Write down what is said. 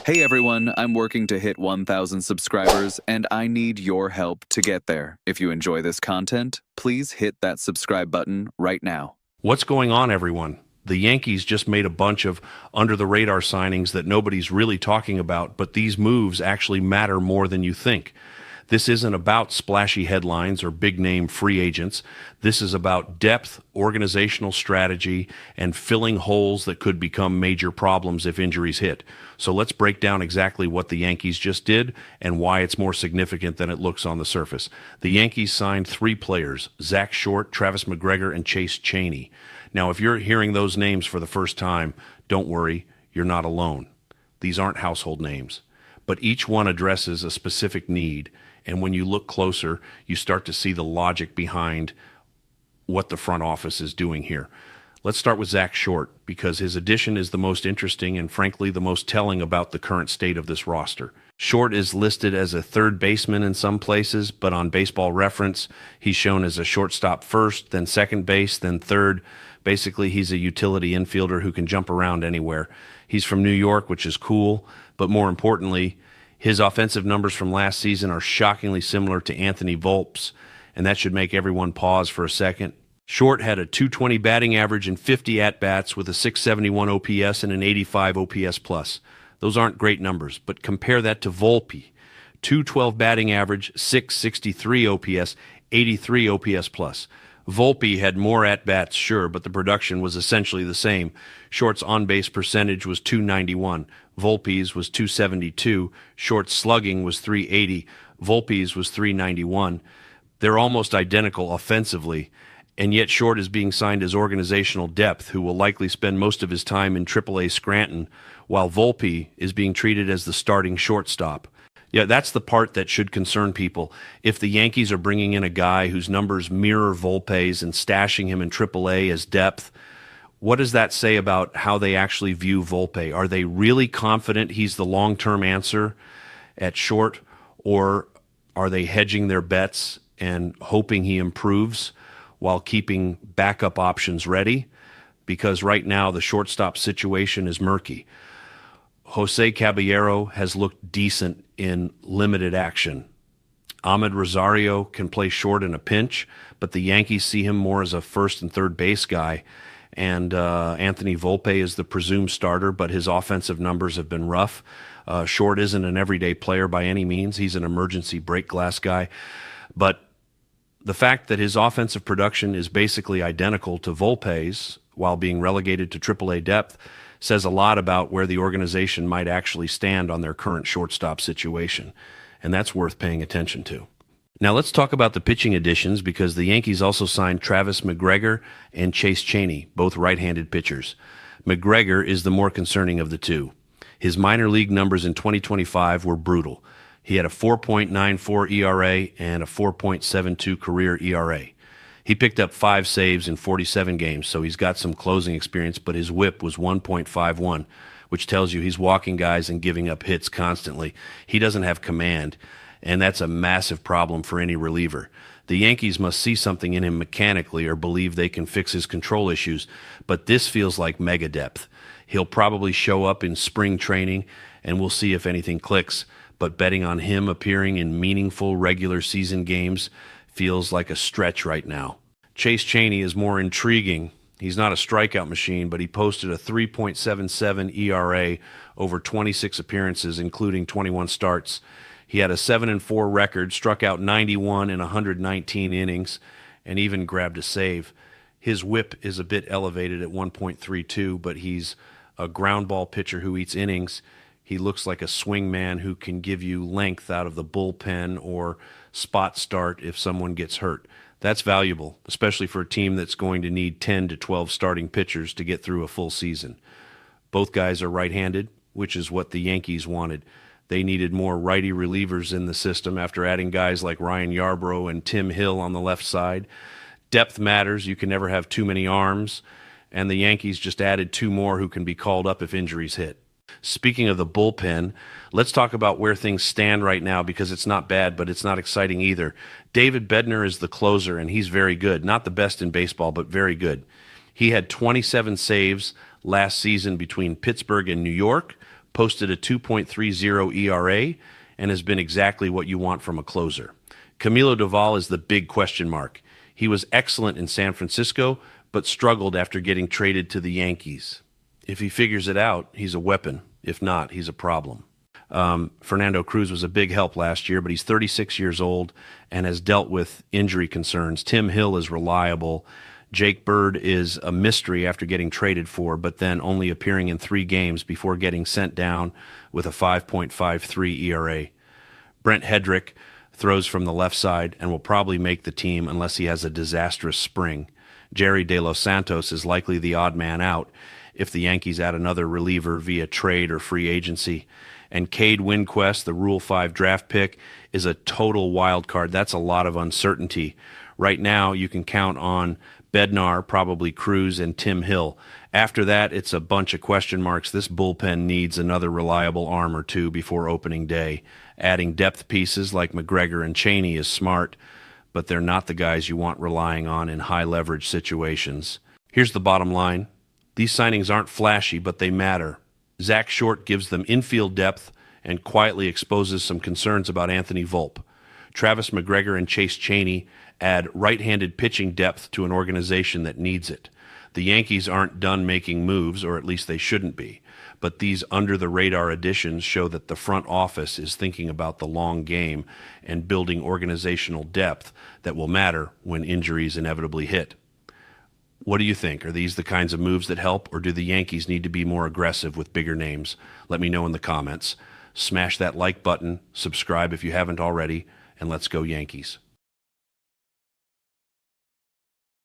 Hey everyone, I'm working to hit 1,000 subscribers, and I need your help to get there. If you enjoy this content, please hit that subscribe button right now. What's going on, everyone? The Yankees just made a bunch of under-the-radar signings that nobody's really talking about, but these moves actually matter more than you think. This isn't about splashy headlines or big-name free agents. This is about depth, organizational strategy, and filling holes that could become major problems if injuries hit. So let's break down exactly what the Yankees just did and why it's more significant than it looks on the surface. The Yankees signed 3 players, Zach Short, Travis McGregor, and Chase Cheney. Now, if you're hearing those names for the first time, don't worry, you're not alone. These aren't household names, but each one addresses a specific need. And when you look closer, you start to see the logic behind what the front office is doing here. Let's start with Zach Short, because his addition is the most interesting and frankly the most telling about the current state of this roster. Short is listed as a third baseman in some places, but on Baseball Reference, he's shown as a shortstop first, then second base, then third. Basically, he's a utility infielder who can jump around anywhere. He's from New York, which is cool, but more importantly, his offensive numbers from last season are shockingly similar to Anthony Volpe's, and that should make everyone pause for a second. Short had a .220 batting average and 50 at-bats with a .671 OPS and an 85 OPS plus. Those aren't great numbers, but compare that to Volpe. .212 batting average, .663 OPS, 83 OPS plus. Volpe had more at-bats, sure, but the production was essentially the same. Short's on-base percentage was .291. Volpe's was .272. Short's slugging was .380. Volpe's was .391. They're almost identical offensively, and yet Short is being signed as organizational depth, who will likely spend most of his time in AAA Scranton, while Volpe is being treated as the starting shortstop. Yeah, that's the part that should concern people. If the Yankees are bringing in a guy whose numbers mirror Volpe's and stashing him in AAA as depth, what does that say about how they actually view Volpe? Are they really confident he's the long-term answer at short, or are they hedging their bets and hoping he improves while keeping backup options ready? Because right now the shortstop situation is murky. Jose Caballero has looked decent in limited action. Amed Rosario can play short in a pinch, but the Yankees see him more as a first and third base guy. And Anthony Volpe is the presumed starter, but his offensive numbers have been rough. Short isn't an everyday player by any means. He's an emergency break glass guy. But the fact that his offensive production is basically identical to Volpe's while being relegated to AAA depth says a lot about where the organization might actually stand on their current shortstop situation, and that's worth paying attention to. Now let's talk about the pitching additions, because the Yankees also signed Travis McGregor and Chase Cheney, both right-handed pitchers. McGregor is the more concerning of the two. His minor league numbers in 2025 were brutal. He had a 4.94 ERA and a 4.72 career ERA. He picked up 5 saves in 47 games, so he's got some closing experience, but his whip was 1.51, which tells you he's walking guys and giving up hits constantly. He doesn't have command, and that's a massive problem for any reliever. The Yankees must see something in him mechanically or believe they can fix his control issues, but this feels like mega depth. He'll probably show up in spring training, and we'll see if anything clicks, but betting on him appearing in meaningful regular season games feels like a stretch right now. Chase Cheney is more intriguing. He's not a strikeout machine, but he posted a 3.77 ERA over 26 appearances, including 21 starts. He had a 7-4 record, struck out 91 in 119 innings, and even grabbed a save. His whip is a bit elevated at 1.32, but he's a ground ball pitcher who eats innings. He looks like a swing man who can give you length out of the bullpen or spot start if someone gets hurt. That's valuable, especially for a team that's going to need 10 to 12 starting pitchers to get through a full season. Both guys are right-handed, which is what the Yankees wanted. They needed more righty relievers in the system after adding guys like Ryan Yarro and Tim Hill on the left side. Depth matters. You can never have too many arms, and the Yankees just added 2 more who can be called up if injuries hit. Speaking of the bullpen, let's talk about where things stand right now, because it's not bad, but it's not exciting either. David Bednar is the closer, and he's very good. Not the best in baseball, but very good. He had 27 saves last season between Pittsburgh and New York, posted a 2.30 ERA, and has been exactly what you want from a closer. Camilo Doval is the big question mark. He was excellent in San Francisco, but struggled after getting traded to the Yankees. If he figures it out, he's a weapon. If not, he's a problem. Fernando Cruz was a big help last year, but he's 36 years old and has dealt with injury concerns. Tim Hill is reliable. Jake Bird is a mystery after getting traded for, but then only appearing in 3 games before getting sent down with a 5.53 ERA. Brent Hedrick throws from the left side and will probably make the team unless he has a disastrous spring. Jerry De Los Santos is likely the odd man out if the Yankees add another reliever via trade or free agency. And Cade Winquist, the Rule 5 draft pick, is a total wild card. That's a lot of uncertainty. Right now, you can count on Bednar, probably Cruz, and Tim Hill. After that, it's a bunch of question marks. This bullpen needs another reliable arm or two before opening day. Adding depth pieces like McGregor and Cheney is smart, but they're not the guys you want relying on in high-leverage situations. Here's the bottom line. These signings aren't flashy, but they matter. Zach Short gives them infield depth and quietly exposes some concerns about Anthony Volpe. Travis McGregor and Chase Cheney add right-handed pitching depth to an organization that needs it. The Yankees aren't done making moves, or at least they shouldn't be, but these under-the-radar additions show that the front office is thinking about the long game and building organizational depth that will matter when injuries inevitably hit. What do you think? Are these the kinds of moves that help, or do the Yankees need to be more aggressive with bigger names? Let me know in the comments. Smash that like button, subscribe if you haven't already, and let's go Yankees.